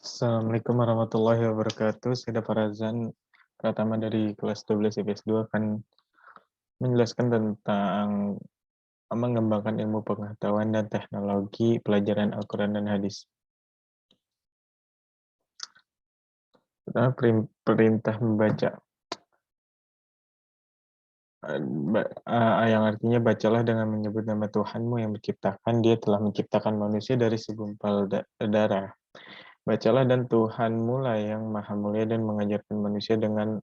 Assalamualaikum warahmatullahi wabarakatuh. Saya Farazan, Pratama dari kelas 12 IPS 2 akan menjelaskan tentang mengembangkan ilmu pengetahuan dan teknologi pelajaran Al-Quran dan Hadis. Pertama, perintah membaca. Yang artinya bacalah dengan menyebut nama Tuhanmu yang menciptakan. Dia telah menciptakan manusia dari segumpal darah. Bacalah dan Tuhanmu lah yang maha mulia dan mengajarkan manusia dengan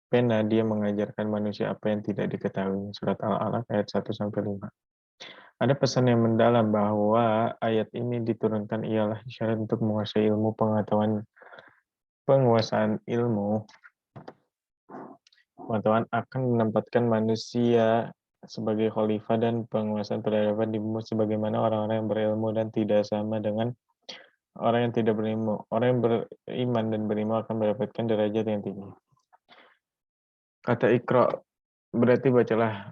pena. Dia mengajarkan manusia apa yang tidak diketahui. Surat Al-Alaq ayat 1-5. Ada pesan yang mendalam bahwa ayat ini diturunkan ialah isyarat untuk menguasai ilmu pengetahuan. Pengetahuan akan menempatkan manusia sebagai khalifah dan penguasaan peradaban di bumi sebagaimana orang-orang yang berilmu dan tidak sama dengan orang yang tidak berilmu. Orang yang beriman dan berilmu akan mendapatkan derajat yang tinggi. Kata Iqra berarti bacalah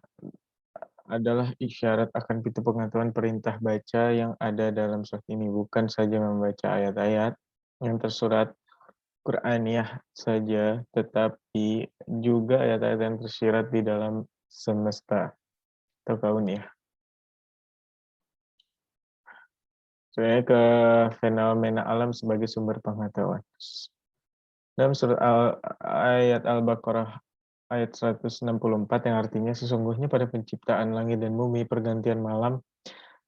adalah isyarat akan pintu pengetahuan perintah baca yang ada dalam surat ini. Bukan saja membaca ayat-ayat yang tersurat Qur'aniyah saja, tetapi juga ayat-ayat yang tersirat di dalam semesta atau kauniyah. Sebenarnya ke fenomena alam sebagai sumber pengetahuan. Dalam surat ayat Al-Baqarah ayat 164 yang artinya sesungguhnya pada penciptaan langit dan bumi, pergantian malam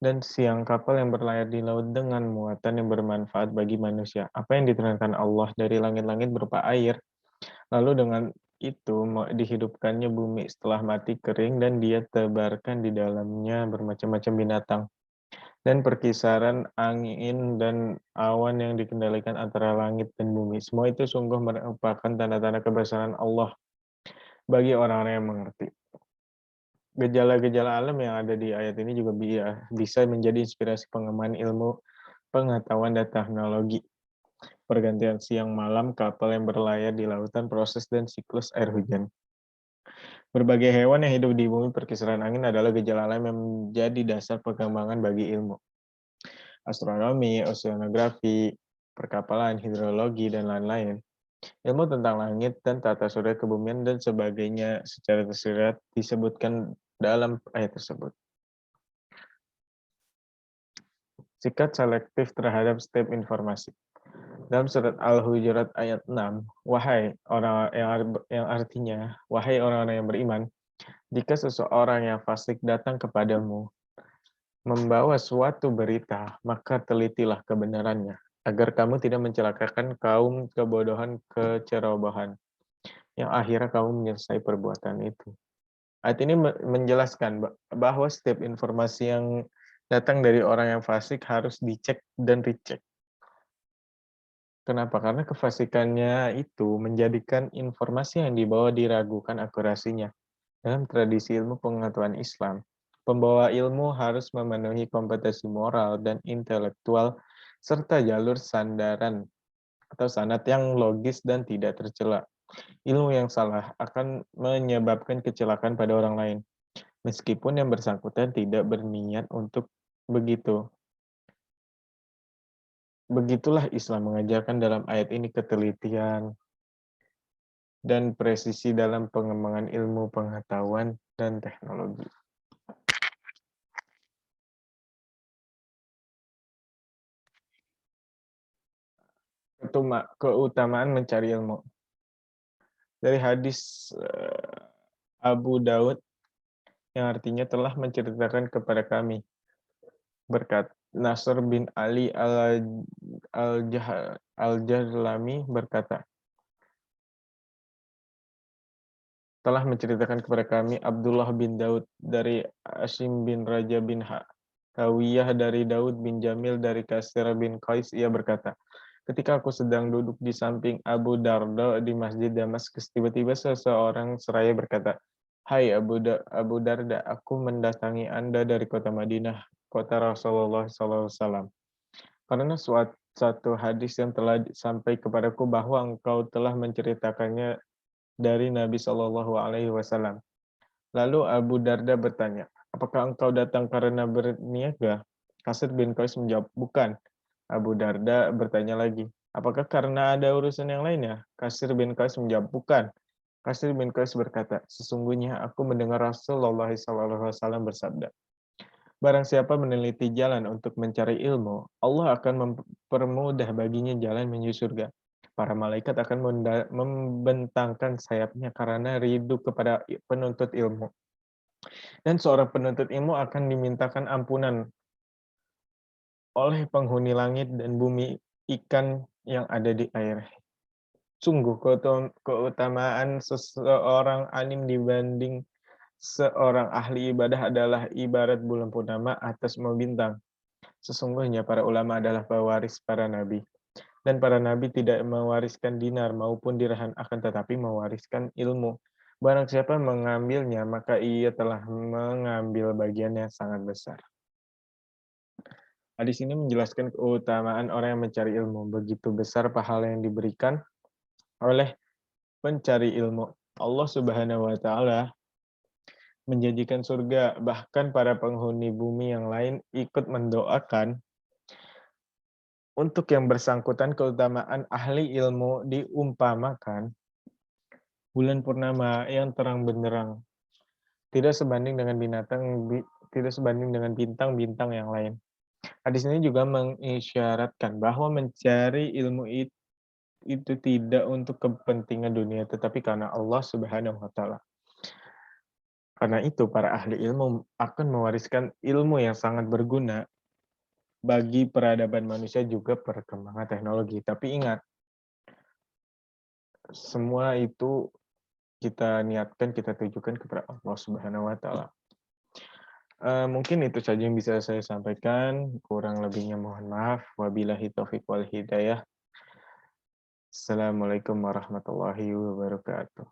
dan siang, kapal yang berlayar di laut dengan muatan yang bermanfaat bagi manusia. Apa yang diturunkan Allah dari langit-langit berupa air, lalu dengan itu dihidupkannya bumi setelah mati kering dan dia tebarkan di dalamnya bermacam-macam binatang. Dan perkisaran angin dan awan yang dikendalikan antara langit dan bumi. Semua itu sungguh merupakan tanda-tanda kebesaran Allah bagi orang-orang yang mengerti. Gejala-gejala alam yang ada di ayat ini juga bisa menjadi inspirasi pengembangan ilmu pengetahuan dan teknologi. Pergantian siang malam, kapal yang berlayar di lautan, proses dan siklus air hujan. Berbagai hewan yang hidup di bumi, perkisaran angin adalah gejala alam yang menjadi dasar pengembangan bagi ilmu. Astronomi, oceanografi, perkapalan, hidrologi, dan lain-lain. Ilmu tentang langit dan tata surya, kebumian, dan sebagainya secara tersirat disebutkan dalam ayat tersebut. Sikap selektif terhadap setiap informasi. Dalam surat Al-Hujurat ayat 6, wahai orang yang artinya, wahai orang-orang yang beriman, jika seseorang yang fasik datang kepadamu membawa suatu berita, maka telitilah kebenarannya, agar kamu tidak mencelakakan kaum kebodohan kecerobohan, yang akhirnya kamu menyelesaikan perbuatan itu. Ayat ini menjelaskan bahwa setiap informasi yang datang dari orang yang fasik harus dicek dan dicek. Kenapa? Karena kefasikannya itu menjadikan informasi yang dibawa diragukan akurasinya. Dalam tradisi ilmu pengetahuan Islam, pembawa ilmu harus memenuhi kompetensi moral dan intelektual serta jalur sandaran atau sanad yang logis dan tidak tercela. Ilmu yang salah akan menyebabkan kecelakaan pada orang lain, meskipun yang bersangkutan tidak berniat untuk begitu. Begitulah Islam mengajarkan dalam ayat ini ketelitian dan presisi dalam pengembangan ilmu pengetahuan dan teknologi. Keutamaan mencari ilmu. Dari hadis Abu Daud yang artinya telah menceritakan kepada kami, berkat Nasr bin Ali al-Jahlami berkata, telah menceritakan kepada kami Abdullah bin Daud dari Asim bin Raja bin Hawiyah dari Daud bin Jamil dari Kasir bin Qais. Ia berkata, ketika aku sedang duduk di samping Abu Darda di Masjid Damaskus, tiba-tiba seseorang seraya berkata, hai Abu Darda, aku mendatangi Anda dari kota Madinah, kota Rasulullah SAW. Karena satu hadis yang telah sampai kepadaku bahwa engkau telah menceritakannya dari Nabi SAW. Lalu Abu Darda bertanya, apakah engkau datang karena berniaga? Kasir bin Qais menjawab, bukan. Abu Darda bertanya lagi, Apakah karena ada urusan yang lainnya? Kasir bin Qais menjawab, bukan. Kasir bin Qais berkata, sesungguhnya aku mendengar Rasulullah SAW bersabda, barang siapa meneliti jalan untuk mencari ilmu, Allah akan mempermudah baginya jalan menuju surga. Para malaikat akan membentangkan sayapnya karena rindu kepada penuntut ilmu. Dan seorang penuntut ilmu akan dimintakan ampunan oleh penghuni langit dan bumi ikan yang ada di air. Sungguh keutamaan seseorang alim dibanding seorang ahli ibadah adalah ibarat bulan purnama atas semua bintang. Sesungguhnya para ulama adalah pewaris para nabi. Dan para nabi tidak mewariskan dinar maupun dirham, akan tetapi mewariskan ilmu. Barang siapa mengambilnya, maka ia telah mengambil bagian yang sangat besar. Hadis ini menjelaskan keutamaan orang yang mencari ilmu. Begitu besar pahala yang diberikan oleh pencari ilmu. Allah Subhanahu wa taala menjanjikan surga, bahkan para penghuni bumi yang lain ikut mendoakan untuk yang bersangkutan. Keutamaan ahli ilmu diumpamakan bulan purnama yang terang benderang, tidak sebanding dengan tidak sebanding dengan bintang-bintang yang lain. Hadis ini juga mengisyaratkan bahwa mencari ilmu itu tidak untuk kepentingan dunia, tetapi karena Allah Subhanahu wa taala. Karena itu, para ahli ilmu akan mewariskan ilmu yang sangat berguna bagi peradaban manusia juga perkembangan teknologi. Tapi ingat, semua itu kita niatkan, kita tujukan kepada Allah Subhanahu wa taala. Mungkin itu saja yang bisa saya sampaikan, kurang lebihnya mohon maaf. Wabillahi taufiq wal hidayah. Assalamualaikum warahmatullahi wabarakatuh.